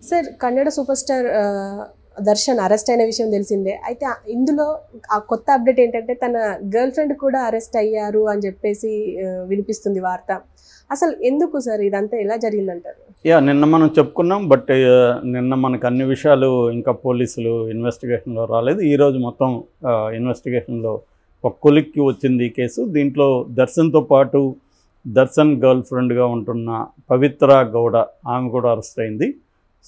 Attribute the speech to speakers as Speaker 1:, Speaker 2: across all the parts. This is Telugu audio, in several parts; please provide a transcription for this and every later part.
Speaker 1: Sir Kannada super star Darshan arrest అయిన విషయం తెలిసిందే. అయితే ఇందులో ఆ కొత్త అప్డేట్ ఏంటంటే తన గర్ల్ ఫ్రెండ్ కూడా అరెస్ట్ అయ్యారు అని చెప్పేసి వినిపిస్తుంది వార్త. అసలు ఎందుకు సార్ ఇదంతా ఎలా జరిగిందంటారు?
Speaker 2: నిన్న మనం చెప్పుకున్నాం. బట్ నిన్న మనకు అన్ని విషయాలు ఇంకా పోలీసులు ఇన్వెస్టిగేషన్లో రాలేదు. ఈరోజు మొత్తం ఇన్వెస్టిగేషన్లో ఒక కొలిక్కి వచ్చింది ఈ కేసు. దీంట్లో దర్శన్తో పాటు దర్శన్ గర్ల్ ఫ్రెండ్గా ఉంటున్న పవిత్ర గౌడ ఆమె కూడా అరెస్ట్ అయింది.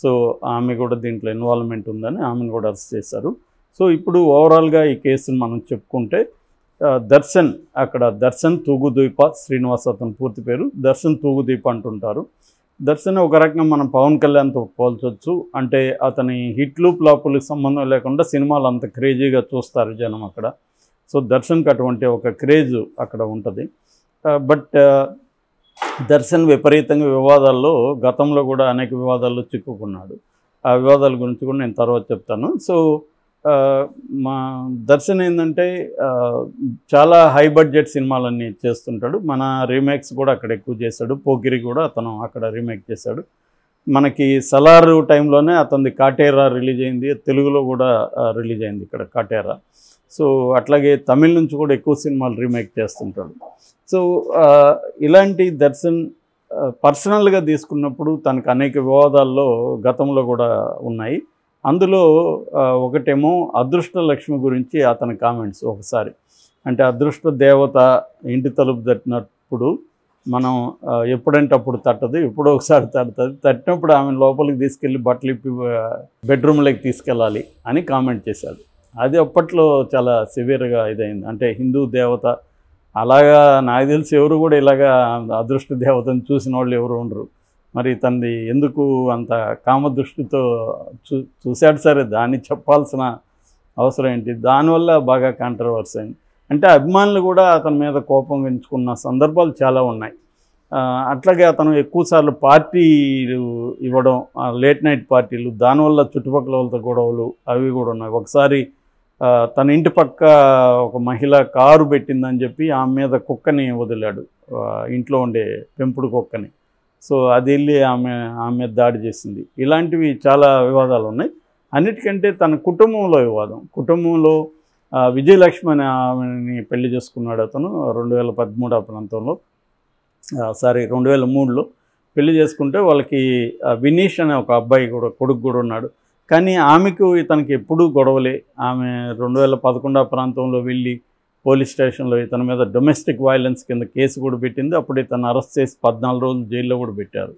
Speaker 2: సో ఆమె కూడా దీంట్లో ఇన్వాల్వ్మెంట్ ఉందని ఆమెను కూడా అరెస్ట్ చేశారు. సో ఇప్పుడు ఓవరాల్గా ఈ కేసును మనం చెప్పుకుంటే దర్శన్ దర్శన్ తూగుదీప శ్రీనివాస్ అతని పూర్తి పేరు. దర్శన్ తూగుదీప అంటుంటారు. దర్శన్ ఒక రకంగా మనం పవన్ కళ్యాణ్తో పోల్చొచ్చు. అంటే అతని హిట్లు ఫ్లాపులకు సంబంధం లేకుండా సినిమాలు అంత క్రేజీగా చూస్తారు జనం అక్కడ. సో దర్శన్కి అటువంటి ఒక క్రేజ్ అక్కడ ఉంటుంది. బట్ దర్శన్ విపరీతంగా వివాదాల్లో గతంలో కూడా అనేక వివాదాల్లో చిక్కుకున్నాడు. ఆ వివాదాల గురించి కూడా నేను తర్వాత చెప్తాను. సో మా దర్శన్ ఏంటంటే చాలా హై బడ్జెట్ సినిమాలన్నీ చేస్తుంటాడు. మన రీమేక్స్ కూడా అక్కడ ఎక్కువ చేశాడు. పోకిరి కూడా అతను అక్కడ రీమేక్ చేశాడు. మనకి సలార్ టైంలోనే అతనిది కాటేరా రిలీజ్ అయింది. తెలుగులో కూడా రిలీజ్ అయింది ఇక్కడ కాటేరా. సో అట్లాగే తమిళ నుంచి కూడా ఎక్కువ సినిమాలు రీమేక్ చేస్తుంటాడు. సో ఇలాంటి దర్శన్ పర్సనల్గా తీసుకున్నప్పుడు తనకు అనేక వివాదాల్లో గతంలో కూడా ఉన్నాయి. అందులో ఒకటేమో అదృష్ట లక్ష్మి గురించి అతని కామెంట్స్. ఒకసారి అంటే అదృష్ట దేవత ఇంటి తలుపు తట్టినప్పుడు మనం ఎప్పుడంటే అప్పుడు తట్టదు, ఎప్పుడో ఒకసారి తడుతుంది. తట్టినప్పుడు ఆమె లోపలికి తీసుకెళ్ళి బట్టలు ఇప్పి బెడ్రూమ్లోకి తీసుకెళ్ళాలి అని కామెంట్ చేశాడు. అది అప్పట్లో చాలా సివియర్గా ఇదైంది. అంటే హిందూ దేవత అలాగా నాకు తెలిసి ఎవరు కూడా ఇలాగా అదృష్ట దేవతను చూసిన వాళ్ళు ఎవరు ఉండరు. మరి తనది ఎందుకు అంత కామదృష్టితో చూశాడు? సరే, దాన్ని చెప్పాల్సిన అవసరం ఏంటి? దానివల్ల బాగా కాంట్రవర్సీ అయింది. అంటే అభిమానులు కూడా అతని మీద కోపం పెంచుకున్న సందర్భాలు చాలా ఉన్నాయి. అట్లాగే అతను ఎక్కువసార్లు పార్టీలు ఇవ్వడం, లేట్ నైట్ పార్టీలు, దానివల్ల చుట్టుపక్కల వాళ్ళతో గొడవలు అవి కూడా ఉన్నాయి. ఒకసారి తన ఇంటి పక్క ఒక మహిళ కారు పెట్టిందని చెప్పి ఆమె మీద కుక్కని వదిలాడు, ఇంట్లో ఉండే పెంపుడు కుక్కని. సో అది వెళ్ళి ఆమె మీద దాడి చేసింది. ఇలాంటివి చాలా వివాదాలు ఉన్నాయి. అన్నిటికంటే తన కుటుంబంలో వివాదం. కుటుంబంలో విజయలక్ష్మి అనే ఆమెని పెళ్లి చేసుకున్నాడు అతను 2013 ప్రాంతంలో, 2003లో పెళ్లి చేసుకుంటే వాళ్ళకి వినీష్ అనే ఒక అబ్బాయి కూడా కొడుకు కూడా ఉన్నాడు. కానీ ఆమెకు ఇతనికి ఎప్పుడూ గొడవలే. ఆమె 2011 ప్రాంతంలో వెళ్ళి పోలీస్ స్టేషన్లో ఇతని మీద డొమెస్టిక్ వైలెన్స్ కింద కేసు కూడా పెట్టింది. అప్పుడు ఇతను అరెస్ట్ చేసి 14 రోజులు జైల్లో కూడా పెట్టారు.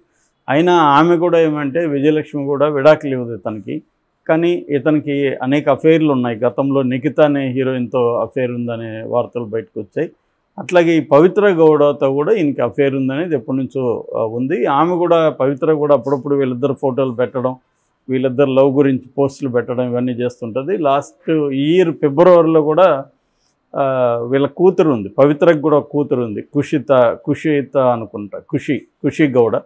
Speaker 2: అయినా ఆమె కూడా ఏమంటే విజయలక్ష్మి కూడా విడాకులు ఇవ్వదు ఇతనికి. కానీ ఇతనికి అనేక అఫైర్లు ఉన్నాయి. గతంలో నిఖిత అనే హీరోయిన్తో అఫైర్ ఉందనే వార్తలు బయటకు వచ్చాయి. అట్లాగే ఈ పవిత్ర గౌడతో కూడా ఈయనకి అఫైర్ ఉందనేది ఎప్పటి నుంచో ఉంది. ఆమె కూడా పవిత్ర కూడా అప్పుడప్పుడు వీళ్ళిద్దరు ఫోటోలు పెట్టడం, వీళ్ళిద్దరు లవ్ గురించి పోస్టులు పెట్టడం ఇవన్నీ చేస్తుంటుంది. లాస్ట్ ఇయర్ ఫిబ్రవరిలో కూడా వీళ్ళ కూతురు ఉంది, పవిత్రకు కూడా కూతురు ఉంది, ఖుషిత అనుకుంటా, ఖుషి గౌడ.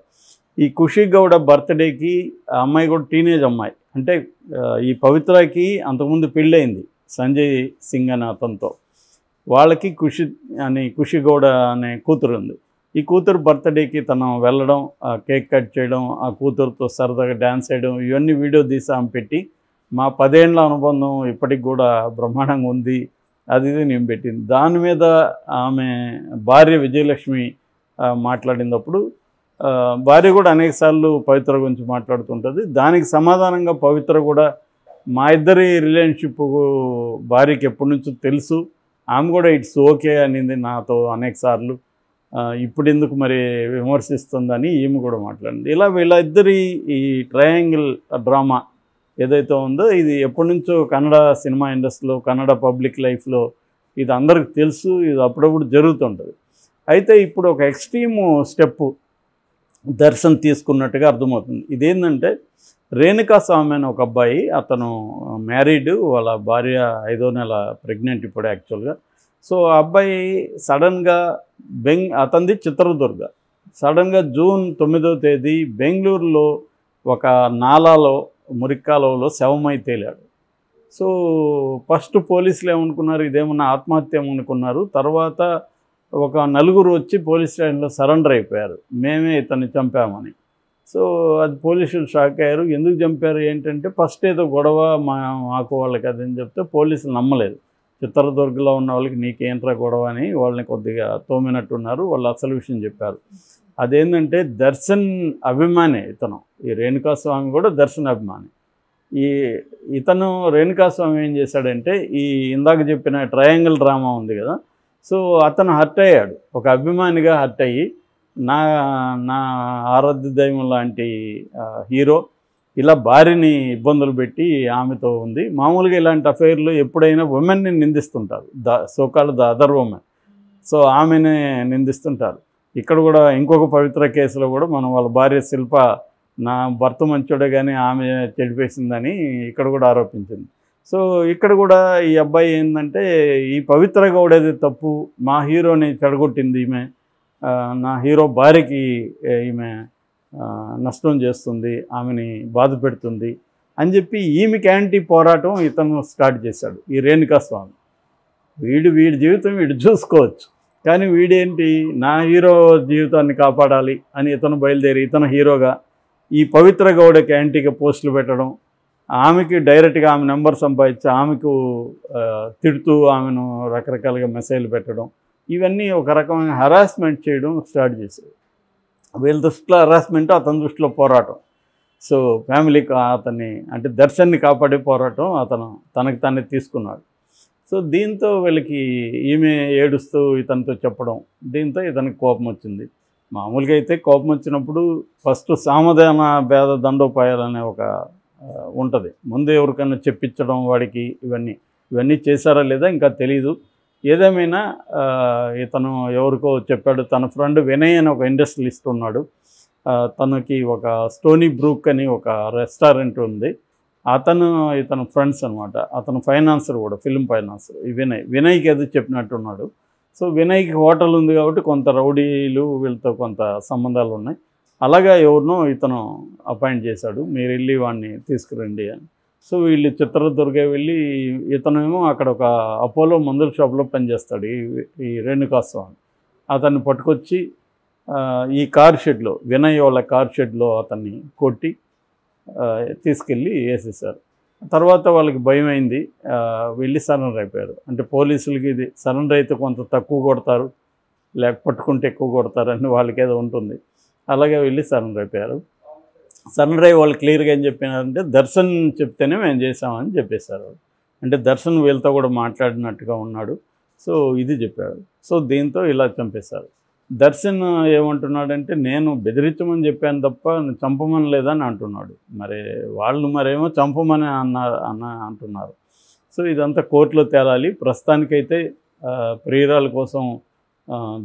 Speaker 2: ఈ ఖుషి గౌడ బర్త్డేకి ఆ అమ్మాయి కూడా టీనేజ్ అమ్మాయి. అంటే ఈ పవిత్రకి అంతకుముందు పెళ్ళయింది సంజయ్ సింగ్ అనే అతనితో. వాళ్ళకి ఖుషి గౌడ అనే కూతురు ఉంది. ఈ కూతురు బర్త్డేకి తను వెళ్ళడం, కేక్ కట్ చేయడం, ఆ కూతురుతో సరదాగా డ్యాన్స్ చేయడం, ఇవన్నీ వీడియో తీసి ఆమె పెట్టి మా 10 ఏళ్ల అనుబంధం ఇప్పటికి కూడా బ్రహ్మాండంగా ఉంది అది నేను పెట్టింది. దాని మీద ఆమె భార్య విజయలక్ష్మి మాట్లాడినప్పుడు భార్య కూడా అనేకసార్లు పవిత్ర గురించి మాట్లాడుతుంటుంది. దానికి సమాధానంగా పవిత్ర కూడా మా ఇద్దరి రిలేషన్షిప్ భార్యకి ఎప్పటి నుంచో తెలుసు, ఆమె కూడా ఇట్స్ ఓకే అనింది నాతో అనేకసార్లు, ఇప్పుడు ఎందుకు మరి విమర్శిస్తుందని ఈమె కూడా మాట్లాడింది. ఇలా వీళ్ళిద్దరి ఈ ట్రయాంగిల్ డ్రామా ఏదైతే ఉందో ఇది ఎప్పటి నుంచో కన్నడ సినిమా ఇండస్ట్రీలో, కన్నడ పబ్లిక్ లైఫ్లో ఇది అందరికి తెలుసు. ఇది అప్పుడప్పుడు జరుగుతుంటుంది. అయితే ఇప్పుడు ఒక ఎక్స్ట్రీమ్ స్టెప్ దర్శన్ తీసుకున్నట్టుగా అర్థమవుతుంది. ఇదేంటంటే రేణుకా స్వామి అని ఒక అబ్బాయి, అతను మ్యారీడ్, వాళ్ళ భార్య 5వ నెల ప్రెగ్నెంట్ ఇప్పుడు యాక్చువల్గా. సో ఆ అబ్బాయి సడన్గా అతనిది చిత్రదుర్గ. సడన్గా జూన్ 9వ తేదీ బెంగళూరులో ఒక నాలాలో మురిక్కాలలో శవమై తేలాడు. సో ఫస్ట్ పోలీసులు ఏమనుకున్నారు, ఇదేమన్నా ఆత్మహత్య ఏమనుకున్నారు. తర్వాత ఒక 4 వచ్చి పోలీస్ స్టేషన్లో సరెండర్ అయిపోయారు, మేమే ఇతన్ని చంపామని. సో అది పోలీసులు షాక్ అయ్యారు. ఎందుకు చంపారు ఏంటంటే ఫస్ట్ ఏదో గొడవ మాకు వాళ్ళకి అదని చెప్తే పోలీసులు నమ్మలేదు. చిత్రదుర్గలో ఉన్న వాళ్ళకి నీకేంట్రా గొడవ అని వాళ్ళని కొద్దిగా తోమినట్టున్నారు. వాళ్ళు అసలు విషయం చెప్పారు. అదేంటంటే దర్శన్ అభిమాని ఇతను. ఈ రేణుకాస్వామి కూడా దర్శన్ అభిమాని. ఇతను రేణుకాస్వామి ఏం చేశాడంటే ఈ ఇందాక చెప్పిన ట్రయాంగిల్ డ్రామా ఉంది కదా, సో అతను హర్ట్ అయ్యాడు. ఒక అభిమానిగా హర్ట్ అయ్యి నా నా ఆరాధ్య దైవం లాంటి హీరో ఇలా భార్యని ఇబ్బందులు పెట్టి ఆమెతో ఉంది. మామూలుగా ఇలాంటి అఫైర్లు ఎప్పుడైనా ఉమెన్ని నిందిస్తుంటారు, so called the other women. So ఆమెనే నిందిస్తుంటారు. ఇక్కడ కూడా ఇంకొక పవిత్ర కేసులో కూడా మనం వాళ్ళ భార్య శిల్ప నా భర్త మంచోడే కానీ ఆమె చెడిపేసిందని ఇక్కడ కూడా ఆరోపించింది. సో ఇక్కడ కూడా ఈ అబ్బాయి ఏంటంటే ఈ పవిత్ర గౌడేది తప్పు, మా హీరోని చెడగొట్టింది ఈమె, నా హీరో భార్యకి ఈమె నష్టం చేస్తుంది, ఆమెని బాధ పెడుతుంది అని చెప్పి ఈమెకి యాంటీ పోరాటం ఇతను స్టార్ట్ చేశాడు ఈ రేణుకాస్వామి. వీడి జీవితం వీడు చూసుకోవచ్చు, కానీ వీడేంటి నా హీరో జీవితాన్ని కాపాడాలి అని ఇతను బయలుదేరి ఇతను హీరోగా ఈ పవిత్ర గౌడకి యాంటీగా పోస్టులు పెట్టడం, ఆమెకి డైరెక్ట్గా ఆమె నెంబర్ సంపాదించి ఆమెకు తిడుతూ ఆమెను రకరకాలుగా మెసేజ్లు పెట్టడం, ఇవన్నీ ఒక రకమైన హరాస్మెంట్ చేయడం స్టార్ట్ చేశారు. వీళ్ళ దృష్టిలో హరాస్మెంట్, అతని దృష్టిలో పోరాటం. సో ఫ్యామిలీకి అతన్ని అంటే దర్శన్ని కాపాడే పోరాటం అతను తనకు తానే తీసుకున్నాడు. సో దీంతో వీళ్ళకి ఈమె ఏడుస్తూ ఇతనితో చెప్పడం, దీంతో ఇతనికి కోపం వచ్చింది. మామూలుగా అయితే కోపం వచ్చినప్పుడు ఫస్ట్ సామధాన భేద దండోపాయాలనే ఒక ఉంటుంది, ముందు ఎవరికైనా చెప్పించడం వాడికి, ఇవన్నీ చేశారా లేదా ఇంకా తెలీదు. ఏదేమైనా ఇతను ఎవరికో చెప్పాడు. తన ఫ్రెండ్ వినయ్ అని ఒక ఇండస్ట్రియలిస్ట్ ఉన్నాడు, తనకి ఒక స్టోనీ బ్రూక్ అని ఒక రెస్టారెంట్ ఉంది, ఇతను ఫ్రెండ్స్ అనమాట. అతను ఫైనాన్సర్ కూడా, ఫిల్మ్ ఫైనాన్సర్. ఈ వినయ్కి ఏదో చెప్పినట్టున్నాడు. సో వినయ్కి హోటల్ ఉంది కాబట్టి కొంత రౌడీలు వీళ్ళతో కొంత సంబంధాలు ఉన్నాయి. అలాగా ఎవరినో ఇతను అపాయింట్ చేశాడు, మీరు వెళ్ళి వాడిని తీసుకురండి అని. సో వీళ్ళు చిత్రదుర్గ వెళ్ళి, ఇతనేమో అక్కడ ఒక అపోలో మందుల షాప్లో పనిచేస్తాడు ఈ రేణుకాస్వామి. అతన్ని పట్టుకొచ్చి ఈ కార్ షెడ్లో, వినయ్ వాళ్ళ కార్ షెడ్లో అతన్ని కొట్టి తీసుకెళ్ళి వేసేసారు. తర్వాత వాళ్ళకి భయం అయింది, వెళ్ళి సరెండర్ అయిపోయారు. అంటే పోలీసులకి ఇది సరెండర్ అయితే కొంత తక్కువ కొడతారు, లేక పట్టుకుంటే ఎక్కువ కొడతారు అని వాళ్ళకి ఏదో ఉంటుంది. అలాగే వెళ్ళి సరెండర్ అయిపోయారు. సరెండర్ అయ్యి వాళ్ళు క్లియర్గా ఏం చెప్పినారంటే దర్శన్ చెప్తేనే మేము చేసామని చెప్పేశారు. అంటే దర్శన్ వీళ్ళతో కూడా మాట్లాడినట్టుగా ఉన్నాడు. సో ఇది చెప్పాడు. సో దీంతో ఇలా చంపేశారు. దర్శన్ ఏమంటున్నాడంటే నేను బెదిరించమని చెప్పాను తప్ప చంపమని లేదని అంటున్నాడు. వాళ్ళు మరేమో చంపమని అంటున్నారు. సో ఇదంతా కోర్టులో తేలాలి. ప్రస్తుతానికైతే ప్రియురాల కోసం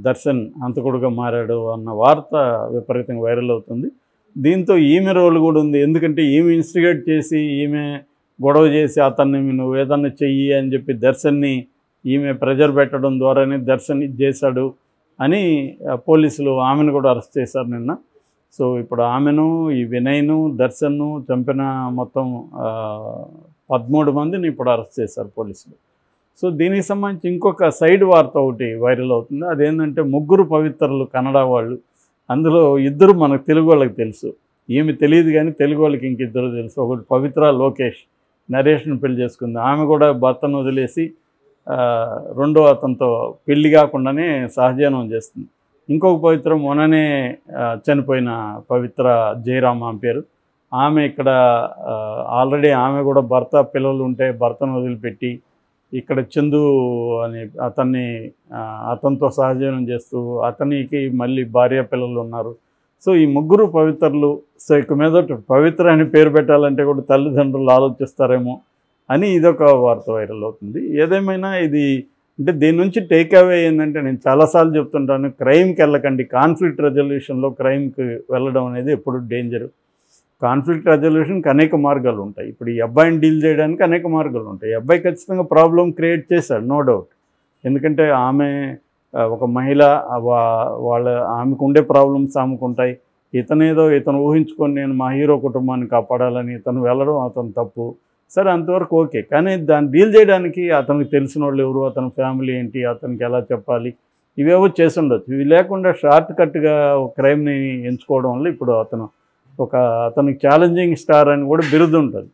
Speaker 2: దర్శన్ హంతకుడుగా మారాడు అన్న వార్త విపరీతంగా వైరల్ అవుతుంది. దీంతో ఈమె రోల్ కూడా ఉంది. ఎందుకంటే ఈమె ఇన్స్టిగేట్ చేసి, ఈమె గొడవ చేసి అతన్ని నువ్వు ఏదన్నా చెయ్యి అని చెప్పి దర్శన్ని ఈమె ప్రెజర్ పెట్టడం ద్వారానే దర్శన్ ఇది చేశాడు అని పోలీసులు ఆమెను కూడా అరెస్ట్ చేశారు నిన్న. సో ఇప్పుడు ఆమెను, ఈ వినయ్ను, దర్శన్ను చంపిన మొత్తం 13 మందిని ఇప్పుడు అరెస్ట్ చేశారు పోలీసులు. సో దీనికి సంబంధించి ఇంకొక సైడ్ వార్త ఒకటి వైరల్ అవుతుంది. అదేంటంటే ముగ్గురు పవిత్రులు కన్నడ వాళ్ళు, అందులో ఇద్దరు మనకు తెలుగు వాళ్ళకి తెలుసు, ఈమె తెలియదు కానీ తెలుగు వాళ్ళకి ఇంకిద్దరు తెలుసు. ఒకటి పవిత్ర లోకేష్, నరేష్ను పెళ్లి చేసుకుంది. ఆమె కూడా భర్తను వదిలేసి రెండో అతనితో పెళ్లి కాకుండానే సహజీవనం చేస్తుంది. ఇంకొక పవిత్ర మొన్ననే చనిపోయిన పవిత్ర జయరామ్ ఆమె పేరు. ఆమె ఇక్కడ ఆల్రెడీ ఆమె కూడా భర్త పిల్లలు ఉంటే భర్తను వదిలిపెట్టి ఇక్కడ చందు అని అతనితో సహజీవనం చేస్తూ, అతనికి మళ్ళీ భార్య పిల్లలు ఉన్నారు. సో ఈ ముగ్గురు పవిత్రులు. సో ఇక మీద పవిత్ర అని పేరు పెట్టాలంటే కూడా తల్లిదండ్రులు ఆలోచిస్తారేమో అని ఇదొక వార్త వైరల్ అవుతుంది. ఏదేమైనా ఇది అంటే దీని నుంచి టేక్ అవే ఏంటంటే, నేను చాలాసార్లు చెప్తుంటాను, క్రైమ్కి వెళ్ళకండి. కాన్ఫ్లిక్ట్ రెజల్యూషన్లో క్రైమ్కి వెళ్ళడం అనేది ఎప్పుడు డేంజరు. కాన్ఫ్లిక్ట్ రెజల్యూషన్కి అనేక మార్గాలు ఉంటాయి. ఇప్పుడు ఈ అబ్బాయిని డీల్ చేయడానికి అనేక మార్గాలు ఉంటాయి. ఈ అబ్బాయి ఖచ్చితంగా ప్రాబ్లం క్రియేట్ చేశాడు, నో డౌట్. ఎందుకంటే ఆమె ఒక మహిళ, ఆమెకు ఉండే ప్రాబ్లమ్స్ ఆమెకు ఉంటాయి. ఇతను ఊహించుకొని నేను మా హీరో కుటుంబాన్ని కాపాడాలని ఇతను వెళ్ళడం అతను తప్పు. సరే, అంతవరకు ఓకే. కానీ దాన్ని డీల్ చేయడానికి అతనికి తెలిసిన వాళ్ళు ఎవరు, అతని ఫ్యామిలీ ఏంటి, అతనికి ఎలా చెప్పాలి, ఇవేవో చేసి ఉండొచ్చు. ఇవి లేకుండా షార్ట్ కట్గా క్రైమ్ని ఎంచుకోవడం వల్ల ఇప్పుడు అతను ఒక అతనికి ఛాలెంజింగ్ స్టార్ అని కూడా బిరుదు ఉంటుంది.